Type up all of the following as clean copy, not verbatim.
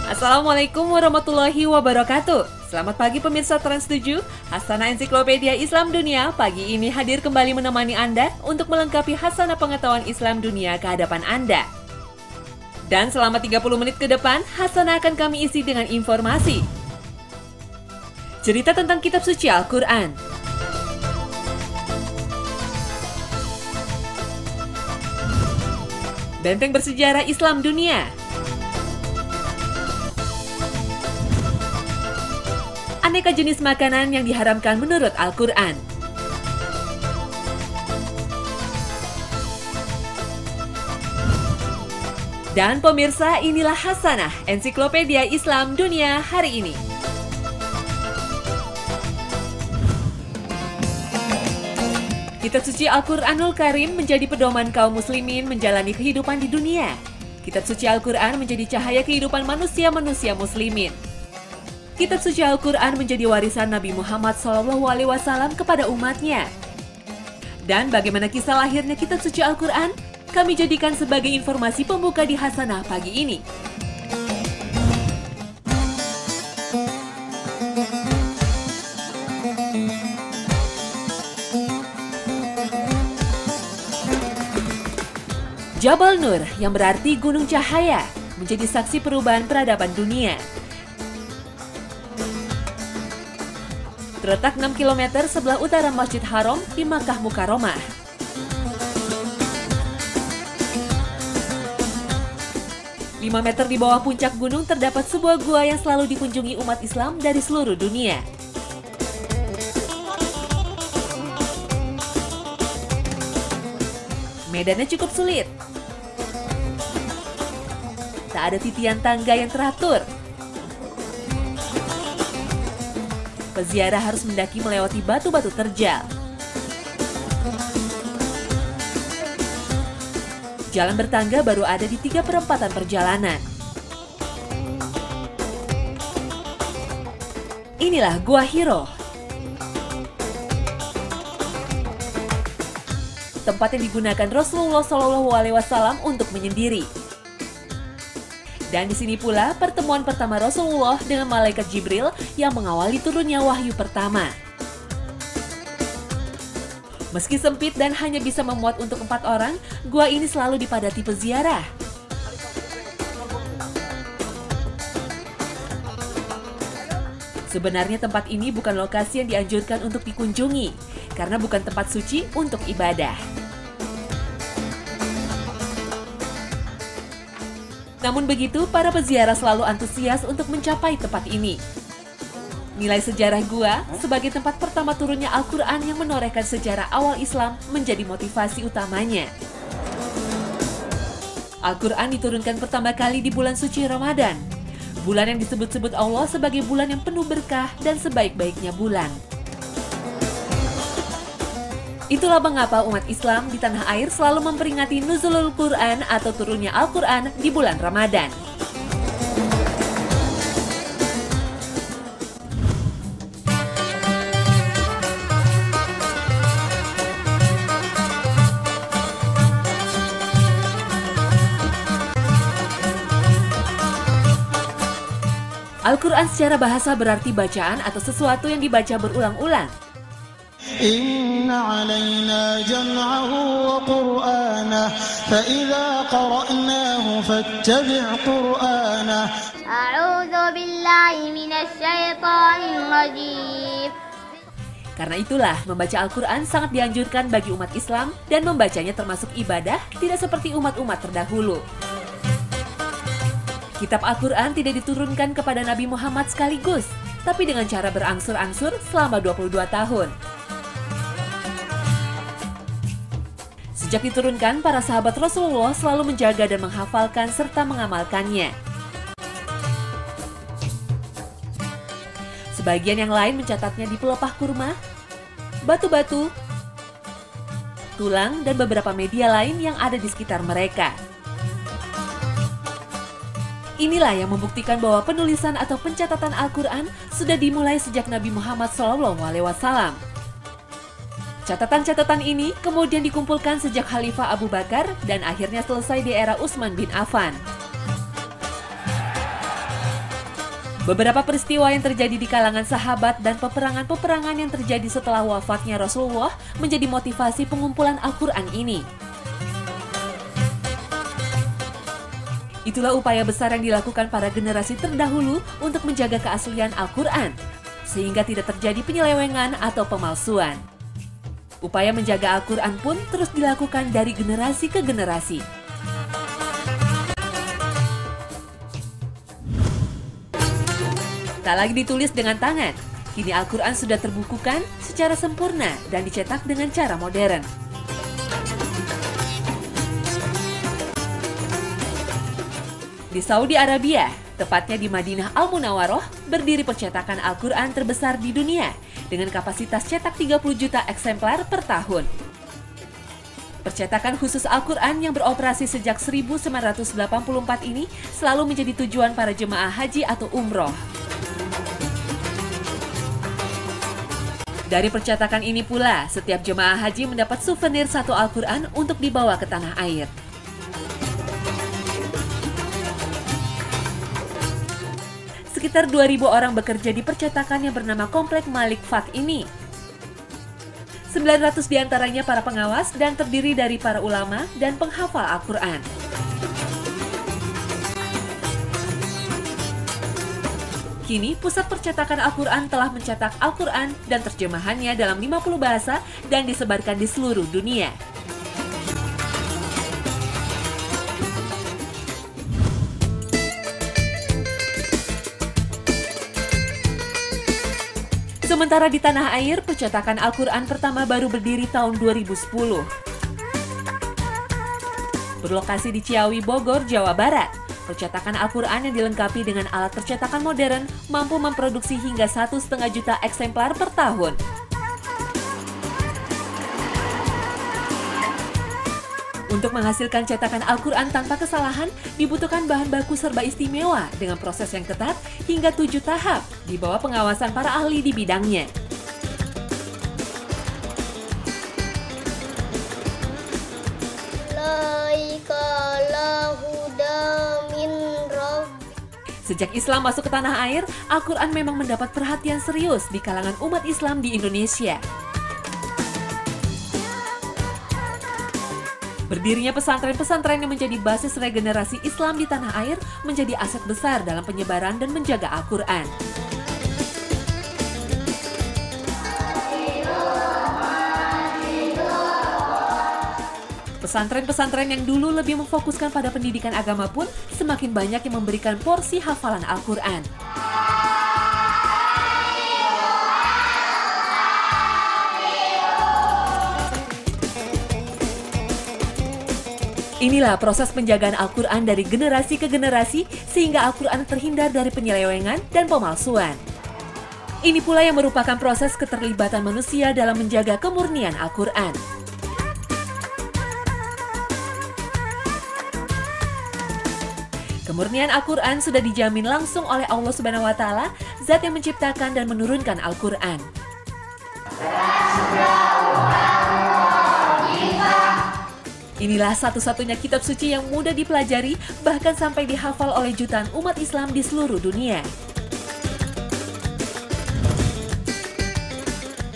Assalamualaikum warahmatullahi wabarakatuh. Selamat pagi pemirsa Trans 7, Hasanah Ensiklopedia Islam Dunia pagi ini hadir kembali menemani Anda untuk melengkapi hasanah pengetahuan Islam dunia ke hadapan Anda. Dan selama 30 menit ke depan, hasanah akan kami isi dengan informasi. Cerita tentang kitab suci Al-Quran. Benteng bersejarah Islam dunia. Aneka jenis makanan yang diharamkan menurut Al-Quran. Dan pemirsa, inilah Hasanah Ensiklopedia Islam Dunia hari ini. Kitab suci Al-Quranul Karim menjadi pedoman kaum muslimin menjalani kehidupan di dunia. Kitab suci Al-Quran menjadi cahaya kehidupan manusia-manusia muslimin. Kitab suci Al-Quran menjadi warisan Nabi Muhammad SAW kepada umatnya. Dan bagaimana kisah lahirnya kitab suci Al-Quran? Kami jadikan sebagai informasi pembuka di Hasanah pagi ini. Jabal Nur yang berarti gunung cahaya menjadi saksi perubahan peradaban dunia. Terletak 6 km sebelah utara Masjid Haram di Makkah Mukarramah. Lima meter di bawah puncak gunung terdapat sebuah gua yang selalu dikunjungi umat Islam dari seluruh dunia. Medannya cukup sulit. Tak ada titian tangga yang teratur. Peziarah harus mendaki melewati batu-batu terjal. Jalan bertangga baru ada di 3/4 perjalanan. Inilah Gua Hiro. Tempat yang digunakan Rasulullah SAW untuk menyendiri. Dan di sini pula pertemuan pertama Rasulullah dengan malaikat Jibril yang mengawali turunnya wahyu pertama. Meski sempit dan hanya bisa memuat untuk 4 orang, gua ini selalu dipadati peziarah. Sebenarnya tempat ini bukan lokasi yang dianjurkan untuk dikunjungi, karena bukan tempat suci untuk ibadah. Namun begitu, para peziarah selalu antusias untuk mencapai tempat ini. Nilai sejarah gua sebagai tempat pertama turunnya Al-Quran yang menorehkan sejarah awal Islam menjadi motivasi utamanya. Al-Quran diturunkan pertama kali di bulan suci Ramadan, bulan yang disebut-sebut Allah sebagai bulan yang penuh berkah dan sebaik-baiknya bulan. Itulah mengapa umat Islam di tanah air selalu memperingati Nuzulul Quran atau turunnya Al-Quran di bulan Ramadan. Al-Quran secara bahasa berarti bacaan atau sesuatu yang dibaca berulang-ulang. Inna 'alaina jam'ahu wa qur'anah fa idza qara'nahu fattabi' qur'anah. A'udzu billahi minasy syaithanir rajim. Karena itulah membaca Al-Quran sangat dianjurkan bagi umat Islam dan membacanya termasuk ibadah, tidak seperti umat-umat terdahulu. Kitab Al-Quran tidak diturunkan kepada Nabi Muhammad sekaligus, tapi dengan cara berangsur-angsur selama 22 tahun. Sejak diturunkan, para sahabat Rasulullah selalu menjaga dan menghafalkan serta mengamalkannya. Sebagian yang lain mencatatnya di pelepah kurma, batu-batu, tulang, dan beberapa media lain yang ada di sekitar mereka. Inilah yang membuktikan bahwa penulisan atau pencatatan Al-Quran sudah dimulai sejak Nabi Muhammad SAW. Catatan-catatan ini kemudian dikumpulkan sejak Khalifah Abu Bakar dan akhirnya selesai di era Utsman bin Affan. Beberapa peristiwa yang terjadi di kalangan sahabat dan peperangan-peperangan yang terjadi setelah wafatnya Rasulullah menjadi motivasi pengumpulan Al-Quran ini. Itulah upaya besar yang dilakukan para generasi terdahulu untuk menjaga keaslian Al-Quran, sehingga tidak terjadi penyelewengan atau pemalsuan. Upaya menjaga Al-Quran pun terus dilakukan dari generasi ke generasi. Tak lagi ditulis dengan tangan, kini Al-Quran sudah terbukukan secara sempurna dan dicetak dengan cara modern. Di Saudi Arabia, tepatnya di Madinah Al-Munawwaroh, berdiri percetakan Al-Quran terbesar di dunia dengan kapasitas cetak 30 juta eksemplar per tahun. Percetakan khusus Al-Quran yang beroperasi sejak 1984 ini selalu menjadi tujuan para jemaah haji atau umroh. Dari percetakan ini pula, setiap jemaah haji mendapat souvenir satu Al-Quran untuk dibawa ke tanah air. Sekitar 2.000 orang bekerja di percetakan yang bernama Komplek Malik Fad ini. 900 diantaranya para pengawas dan terdiri dari para ulama dan penghafal Al-Quran. Kini, pusat percetakan Al-Quran telah mencetak Al-Quran dan terjemahannya dalam 50 bahasa dan disebarkan di seluruh dunia. Sementara di tanah air, percetakan Al-Quran pertama baru berdiri tahun 2010. Berlokasi di Ciawi, Bogor, Jawa Barat. Percetakan Al-Quran yang dilengkapi dengan alat percetakan modern mampu memproduksi hingga 1,5 juta eksemplar per tahun. Untuk menghasilkan cetakan Al-Quran tanpa kesalahan, dibutuhkan bahan baku serba istimewa dengan proses yang ketat hingga 7 tahap di bawah pengawasan para ahli di bidangnya. Sejak Islam masuk ke tanah air, Al-Quran memang mendapat perhatian serius di kalangan umat Islam di Indonesia. Berdirinya pesantren-pesantren yang menjadi basis regenerasi Islam di tanah air menjadi aset besar dalam penyebaran dan menjaga Al-Quran. Pesantren-pesantren yang dulu lebih memfokuskan pada pendidikan agama pun semakin banyak yang memberikan porsi hafalan Al-Quran. Inilah proses penjagaan Al-Quran dari generasi ke generasi sehingga Al-Quran terhindar dari penyelewengan dan pemalsuan. Ini pula yang merupakan proses keterlibatan manusia dalam menjaga kemurnian Al-Quran. Kemurnian Al-Quran sudah dijamin langsung oleh Allah Subhanahu wa Ta'ala, Zat yang menciptakan dan menurunkan Al-Quran. Inilah satu-satunya kitab suci yang mudah dipelajari, bahkan sampai dihafal oleh jutaan umat Islam di seluruh dunia.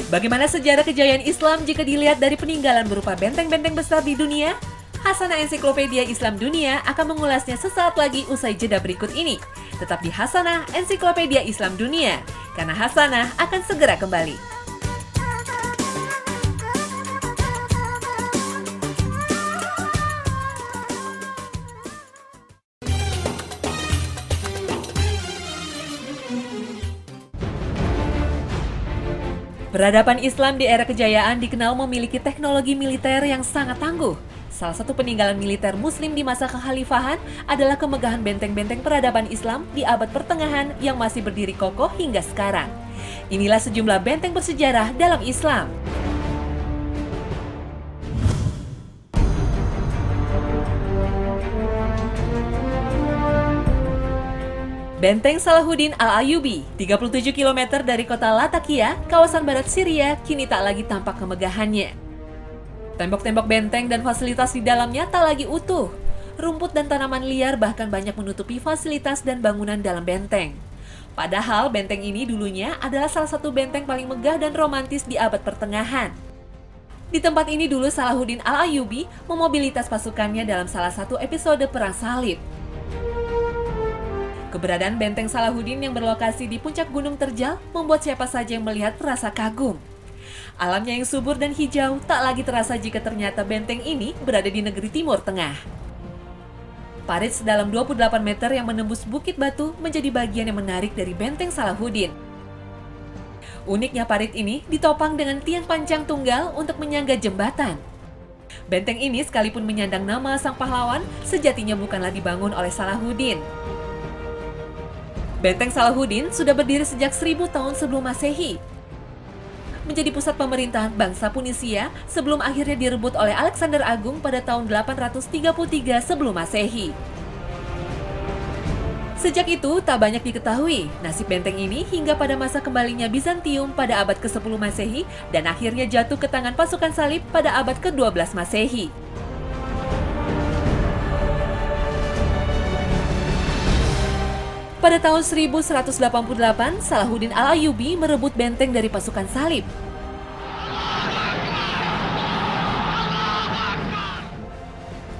Bagaimana sejarah kejayaan Islam jika dilihat dari peninggalan berupa benteng-benteng besar di dunia? Hasanah Ensiklopedia Islam Dunia akan mengulasnya sesaat lagi usai jeda berikut ini. Tetap di Hasanah Ensiklopedia Islam Dunia, karena Hasanah akan segera kembali. Peradaban Islam di era kejayaan dikenal memiliki teknologi militer yang sangat tangguh. Salah satu peninggalan militer Muslim di masa kekhalifahan adalah kemegahan benteng-benteng peradaban Islam di abad pertengahan yang masih berdiri kokoh hingga sekarang. Inilah sejumlah benteng bersejarah dalam Islam. Benteng Salahuddin Al-Ayyubi, 37 km dari kota Latakia, kawasan barat Syria, kini tak lagi tampak kemegahannya. Tembok-tembok benteng dan fasilitas di dalamnya tak lagi utuh. Rumput dan tanaman liar bahkan banyak menutupi fasilitas dan bangunan dalam benteng. Padahal benteng ini dulunya adalah salah satu benteng paling megah dan romantis di abad pertengahan. Di tempat ini dulu Salahuddin Al-Ayyubi memobilitas pasukannya dalam salah satu episode Perang Salib. Keberadaan benteng Salahuddin yang berlokasi di puncak Gunung Terjal membuat siapa saja yang melihat merasa kagum. Alamnya yang subur dan hijau tak lagi terasa jika ternyata benteng ini berada di negeri Timur Tengah. Parit sedalam 28 meter yang menembus bukit batu menjadi bagian yang menarik dari benteng Salahuddin. Uniknya parit ini ditopang dengan tiang panjang tunggal untuk menyangga jembatan. Benteng ini sekalipun menyandang nama sang pahlawan, sejatinya bukanlah dibangun oleh Salahuddin. Benteng Salahuddin sudah berdiri sejak 1000 tahun sebelum Masehi. Menjadi pusat pemerintahan bangsa Punisia sebelum akhirnya direbut oleh Alexander Agung pada tahun 833 sebelum Masehi. Sejak itu, tak banyak diketahui nasib benteng ini hingga pada masa kembalinya Bizantium pada abad ke-10 Masehi dan akhirnya jatuh ke tangan pasukan salib pada abad ke-12 Masehi. Pada tahun 1188, Salahuddin Al-Ayyubi merebut benteng dari pasukan salib.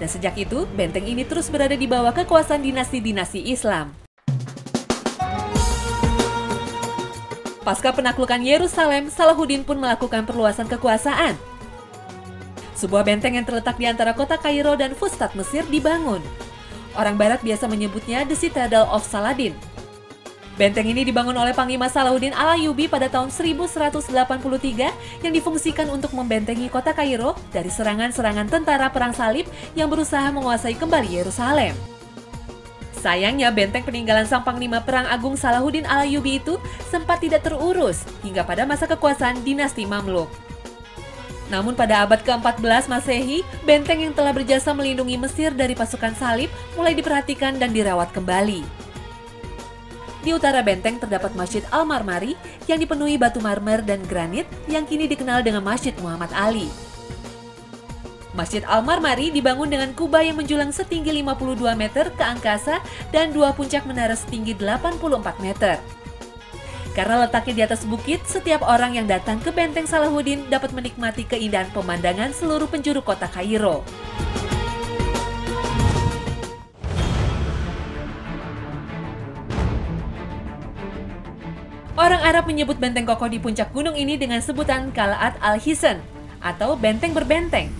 Dan sejak itu, benteng ini terus berada di bawah kekuasaan dinasti-dinasti Islam. Pasca penaklukan Yerusalem, Salahuddin pun melakukan perluasan kekuasaan. Sebuah benteng yang terletak di antara kota Kairo dan Fustat, Mesir dibangun. Orang Barat biasa menyebutnya The Citadel of Saladin. Benteng ini dibangun oleh Panglima Salahuddin Al-Ayyubi pada tahun 1183 yang difungsikan untuk membentengi kota Kairo dari serangan-serangan tentara perang salib yang berusaha menguasai kembali Yerusalem. Sayangnya benteng peninggalan sang Panglima Perang Agung Salahuddin Al-Ayyubi itu sempat tidak terurus hingga pada masa kekuasaan dinasti Mamluk. Namun pada abad ke-14 Masehi, benteng yang telah berjasa melindungi Mesir dari pasukan salib mulai diperhatikan dan dirawat kembali. Di utara benteng terdapat Masjid Al-Marmari yang dipenuhi batu marmer dan granit yang kini dikenal dengan Masjid Muhammad Ali. Masjid Al-Marmari dibangun dengan kubah yang menjulang setinggi 52 meter ke angkasa dan dua puncak menara setinggi 84 meter. Karena letaknya di atas bukit, setiap orang yang datang ke benteng Salahuddin dapat menikmati keindahan pemandangan seluruh penjuru kota Kairo. Orang Arab menyebut benteng kokoh di puncak gunung ini dengan sebutan Qal'at al-Hisan atau benteng berbenteng.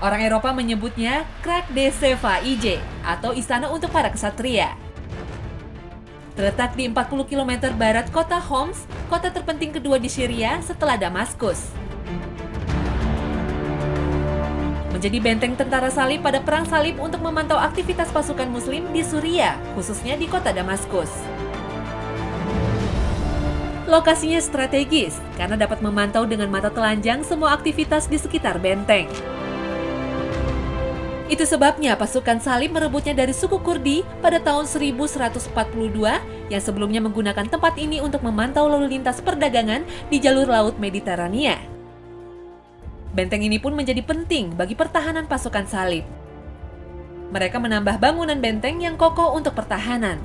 Orang Eropa menyebutnya Krak de Sefaije atau istana untuk para kesatria. Terletak di 40 km barat kota Homs, kota terpenting kedua di Syria setelah Damaskus. Menjadi benteng tentara salib pada perang salib untuk memantau aktivitas pasukan muslim di Suriah, khususnya di kota Damaskus. Lokasinya strategis karena dapat memantau dengan mata telanjang semua aktivitas di sekitar benteng. Itu sebabnya pasukan salib merebutnya dari suku Kurdi pada tahun 1142 yang sebelumnya menggunakan tempat ini untuk memantau lalu lintas perdagangan di jalur laut Mediterania. Benteng ini pun menjadi penting bagi pertahanan pasukan salib. Mereka menambah bangunan benteng yang kokoh untuk pertahanan.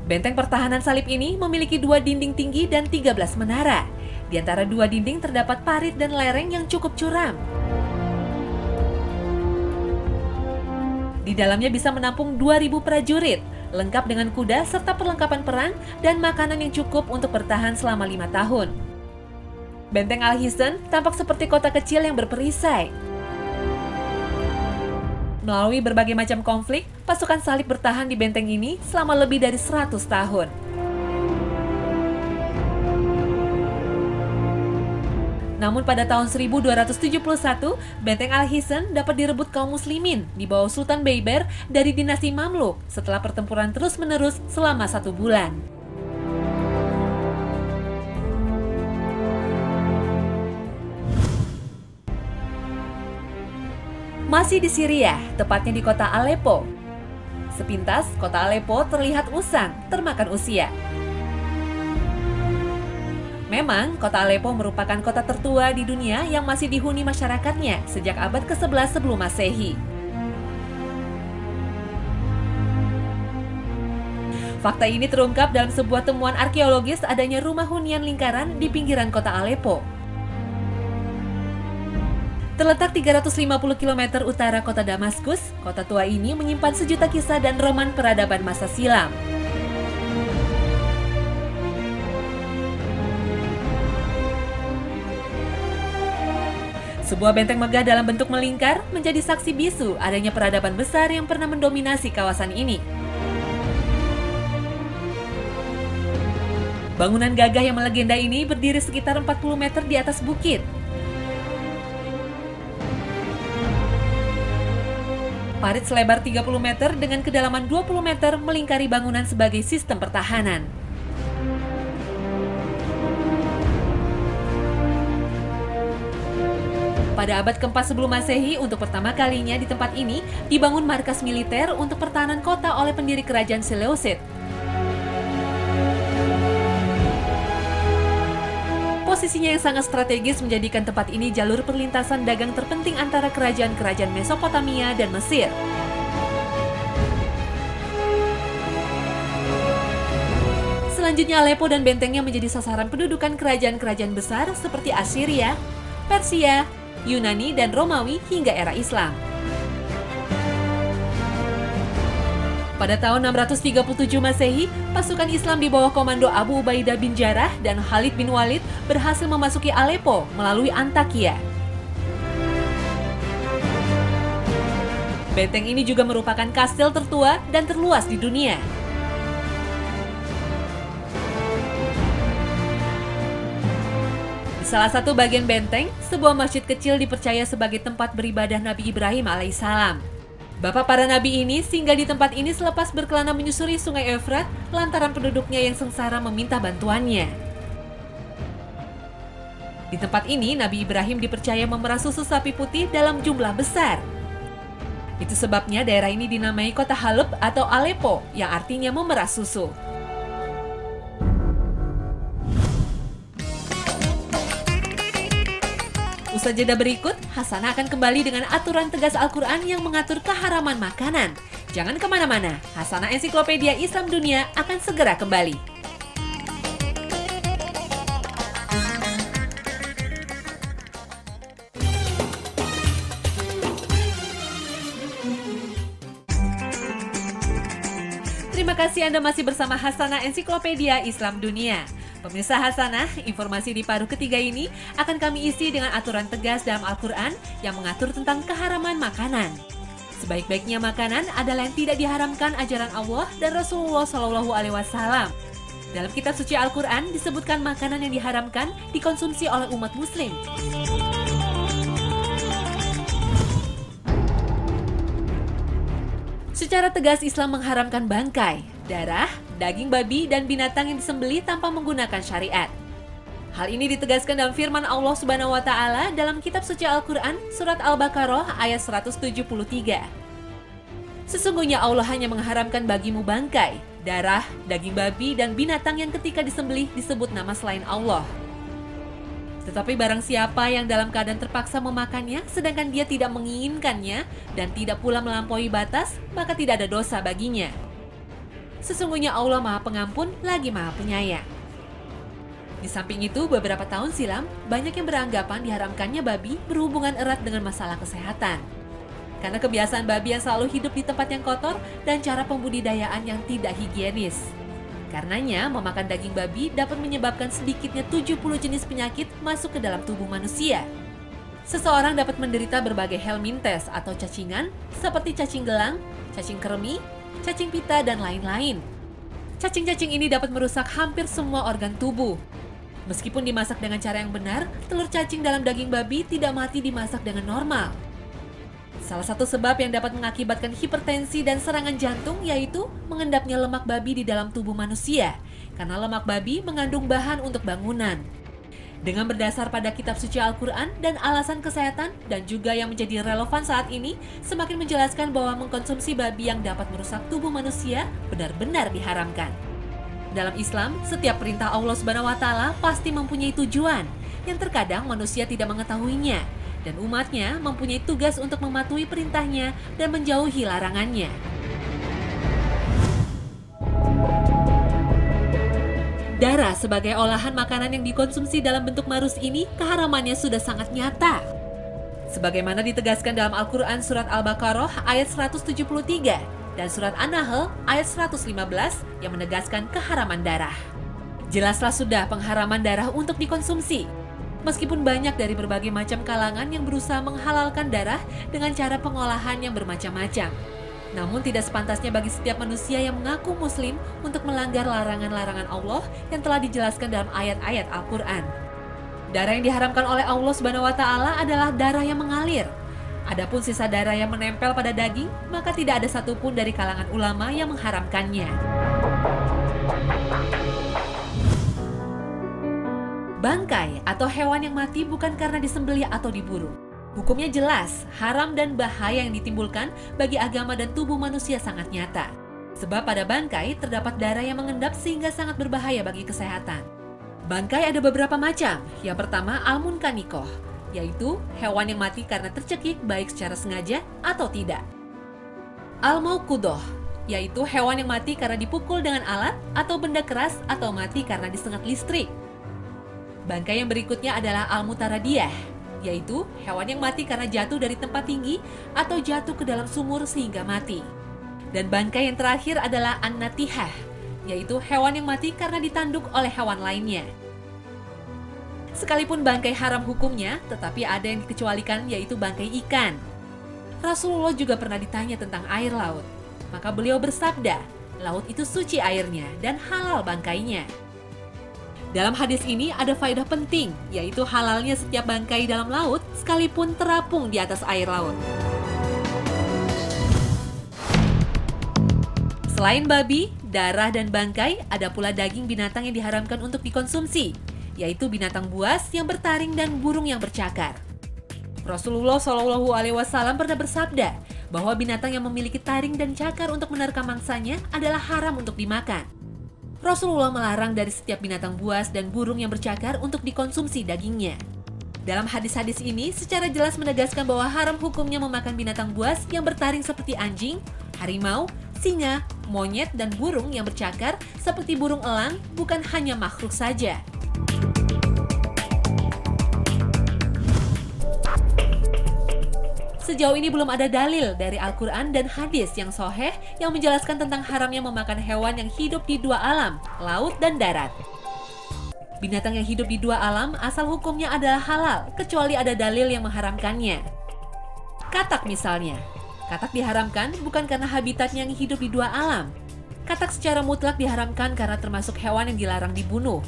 Benteng pertahanan salib ini memiliki 2 dinding tinggi dan 13 menara. Di antara 2 dinding terdapat parit dan lereng yang cukup curam. Di dalamnya bisa menampung 2.000 prajurit, lengkap dengan kuda serta perlengkapan perang dan makanan yang cukup untuk bertahan selama 5 tahun. Benteng Al-Hisan tampak seperti kota kecil yang berperisai. Melalui berbagai macam konflik, pasukan salib bertahan di benteng ini selama lebih dari 100 tahun. Namun pada tahun 1271, benteng Al-Hisan dapat direbut kaum muslimin di bawah Sultan Beyber dari dinasti Mamluk setelah pertempuran terus-menerus selama 1 bulan. Masih di Syria, tepatnya di kota Aleppo. Sepintas, kota Aleppo terlihat usang, termakan usia. Memang, kota Aleppo merupakan kota tertua di dunia yang masih dihuni masyarakatnya sejak abad ke-11 sebelum Masehi. Fakta ini terungkap dalam sebuah temuan arkeologis adanya rumah hunian lingkaran di pinggiran kota Aleppo. Terletak 350 km utara kota Damaskus, kota tua ini menyimpan sejuta kisah dan roman peradaban masa silam. Sebuah benteng megah dalam bentuk melingkar menjadi saksi bisu adanya peradaban besar yang pernah mendominasi kawasan ini. Bangunan gagah yang melegenda ini berdiri sekitar 40 meter di atas bukit. Parit selebar 30 meter dengan kedalaman 20 meter melingkari bangunan sebagai sistem pertahanan. Pada abad ke-4 sebelum Masehi, untuk pertama kalinya di tempat ini dibangun markas militer untuk pertahanan kota oleh pendiri kerajaan Seleucid. Posisinya yang sangat strategis menjadikan tempat ini jalur perlintasan dagang terpenting antara kerajaan-kerajaan Mesopotamia dan Mesir. Selanjutnya Aleppo dan bentengnya menjadi sasaran pendudukan kerajaan-kerajaan besar seperti Assyria, Persia, Yunani, dan Romawi hingga era Islam. Pada tahun 637 Masehi, pasukan Islam di bawah komando Abu Ubaidah bin Jarrah dan Khalid bin Walid berhasil memasuki Aleppo melalui Antakya. Benteng ini juga merupakan kastil tertua dan terluas di dunia. Di salah satu bagian benteng, sebuah masjid kecil dipercaya sebagai tempat beribadah Nabi Ibrahim alaihissalam. Bapak para nabi ini singgah di tempat ini selepas berkelana menyusuri sungai Efrat lantaran penduduknya yang sengsara meminta bantuannya. Di tempat ini, Nabi Ibrahim dipercaya memerah susu sapi putih dalam jumlah besar. Itu sebabnya daerah ini dinamai kota Haleb atau Aleppo yang artinya memerah susu. Usai jeda berikut, Hasanah akan kembali dengan aturan tegas Al-Quran yang mengatur keharaman makanan. Jangan kemana-mana, Hasanah Ensiklopedia Islam Dunia akan segera kembali. Terima kasih Anda masih bersama Hasanah Ensiklopedia Islam Dunia. Pemirsa Hasanah, informasi di paruh ketiga ini akan kami isi dengan aturan tegas dalam Al-Quran yang mengatur tentang keharaman makanan. Sebaik-baiknya makanan adalah yang tidak diharamkan ajaran Allah dan Rasulullah SAW. Dalam kitab suci Al-Quran disebutkan makanan yang diharamkan dikonsumsi oleh umat muslim. Secara tegas Islam mengharamkan bangkai, darah, daging babi, dan binatang yang disembelih tanpa menggunakan syariat. Hal ini ditegaskan dalam firman Allah Subhanahu wa Ta'ala dalam kitab suci Al-Quran, surat Al-Baqarah ayat 173. Sesungguhnya Allah hanya mengharamkan bagimu bangkai, darah, daging babi, dan binatang yang ketika disembelih disebut nama selain Allah. Tetapi barang siapa yang dalam keadaan terpaksa memakannya, sedangkan dia tidak menginginkannya dan tidak pula melampaui batas, maka tidak ada dosa baginya. Sesungguhnya Allah Maha Pengampun lagi Maha Penyayang. Di samping itu, beberapa tahun silam, banyak yang beranggapan diharamkannya babi berhubungan erat dengan masalah kesehatan. Karena kebiasaan babi yang selalu hidup di tempat yang kotor dan cara pembudidayaan yang tidak higienis. Karenanya, memakan daging babi dapat menyebabkan sedikitnya 70 jenis penyakit masuk ke dalam tubuh manusia. Seseorang dapat menderita berbagai helminthes atau cacingan, seperti cacing gelang, cacing kremi, cacing pita, dan lain-lain. Cacing-cacing ini dapat merusak hampir semua organ tubuh. Meskipun dimasak dengan cara yang benar, telur cacing dalam daging babi tidak mati dimasak dengan normal. Salah satu sebab yang dapat mengakibatkan hipertensi dan serangan jantung yaitu mengendapnya lemak babi di dalam tubuh manusia, karena lemak babi mengandung bahan untuk bangunan. Dengan berdasar pada kitab suci Al-Quran dan alasan kesehatan dan juga yang menjadi relevan saat ini, semakin menjelaskan bahwa mengkonsumsi babi yang dapat merusak tubuh manusia benar-benar diharamkan. Dalam Islam, setiap perintah Allah Subhanahu wa Ta'ala pasti mempunyai tujuan yang terkadang manusia tidak mengetahuinya, dan umatnya mempunyai tugas untuk mematuhi perintahnya dan menjauhi larangannya. Darah sebagai olahan makanan yang dikonsumsi dalam bentuk marus ini keharamannya sudah sangat nyata. Sebagaimana ditegaskan dalam Al-Quran surat Al-Baqarah ayat 173 dan surat An-Nahl ayat 115 yang menegaskan keharaman darah. Jelaslah sudah pengharaman darah untuk dikonsumsi. Meskipun banyak dari berbagai macam kalangan yang berusaha menghalalkan darah dengan cara pengolahan yang bermacam-macam. Namun tidak sepantasnya bagi setiap manusia yang mengaku muslim untuk melanggar larangan-larangan Allah yang telah dijelaskan dalam ayat-ayat Al-Quran. Darah yang diharamkan oleh Allah Subhanahu wa Ta'ala adalah darah yang mengalir. Adapun sisa darah yang menempel pada daging, maka tidak ada satupun dari kalangan ulama yang mengharamkannya. Bangkai atau hewan yang mati bukan karena disembelih atau diburu. Hukumnya jelas, haram dan bahaya yang ditimbulkan bagi agama dan tubuh manusia sangat nyata. Sebab pada bangkai terdapat darah yang mengendap sehingga sangat berbahaya bagi kesehatan. Bangkai ada beberapa macam. Yang pertama al-munkanikoh, yaitu hewan yang mati karena tercekik baik secara sengaja atau tidak. Al-mauqudoh, yaitu hewan yang mati karena dipukul dengan alat atau benda keras atau mati karena disengat listrik. Bangkai yang berikutnya adalah al-mutaradiyah, yaitu hewan yang mati karena jatuh dari tempat tinggi atau jatuh ke dalam sumur sehingga mati. Dan bangkai yang terakhir adalah an-natihah, yaitu hewan yang mati karena ditanduk oleh hewan lainnya. Sekalipun bangkai haram hukumnya, tetapi ada yang dikecualikan, yaitu bangkai ikan. Rasulullah juga pernah ditanya tentang air laut. Maka beliau bersabda, laut itu suci airnya dan halal bangkainya. Dalam hadis ini ada faedah penting, yaitu halalnya setiap bangkai dalam laut sekalipun terapung di atas air laut. Selain babi, darah, dan bangkai, ada pula daging binatang yang diharamkan untuk dikonsumsi, yaitu binatang buas yang bertaring dan burung yang bercakar. Rasulullah SAW pernah bersabda bahwa binatang yang memiliki taring dan cakar untuk menerkam mangsanya adalah haram untuk dimakan. Rasulullah melarang dari setiap binatang buas dan burung yang bercakar untuk dikonsumsi dagingnya. Dalam hadis-hadis ini secara jelas menegaskan bahwa haram hukumnya memakan binatang buas yang bertaring seperti anjing, harimau, singa, monyet, dan burung yang bercakar seperti burung elang bukan hanya makhluk saja. Sejauh ini belum ada dalil dari Al-Quran dan hadis yang sahih yang menjelaskan tentang haramnya memakan hewan yang hidup di dua alam, laut dan darat. Binatang yang hidup di dua alam asal hukumnya adalah halal, kecuali ada dalil yang mengharamkannya. Katak misalnya. Katak diharamkan bukan karena habitatnya yang hidup di dua alam. Katak secara mutlak diharamkan karena termasuk hewan yang dilarang dibunuh.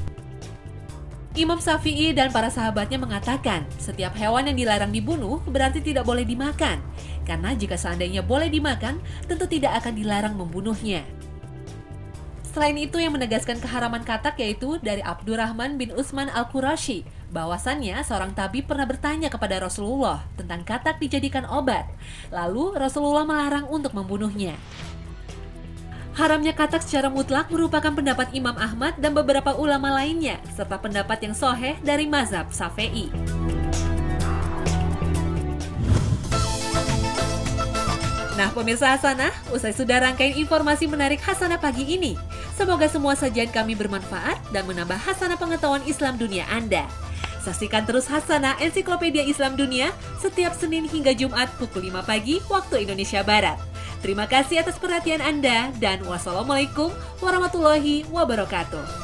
Imam Syafi'i dan para sahabatnya mengatakan, setiap hewan yang dilarang dibunuh berarti tidak boleh dimakan. Karena jika seandainya boleh dimakan, tentu tidak akan dilarang membunuhnya. Selain itu yang menegaskan keharaman katak yaitu dari Abdurrahman bin Utsman Al-Qurashi, bahwasannya seorang tabib pernah bertanya kepada Rasulullah tentang katak dijadikan obat. Lalu Rasulullah melarang untuk membunuhnya. Haramnya katak secara mutlak merupakan pendapat Imam Ahmad dan beberapa ulama lainnya, serta pendapat yang sahih dari mazhab Syafi'i. Nah pemirsa Hasanah, usai sudah rangkaian informasi menarik Hasanah pagi ini. Semoga semua sajian kami bermanfaat dan menambah Hasanah pengetahuan Islam dunia Anda. Saksikan terus Hasanah Ensiklopedia Islam Dunia setiap Senin hingga Jumat pukul 5 pagi waktu Indonesia Barat. Terima kasih atas perhatian Anda dan wassalamualaikum warahmatullahi wabarakatuh.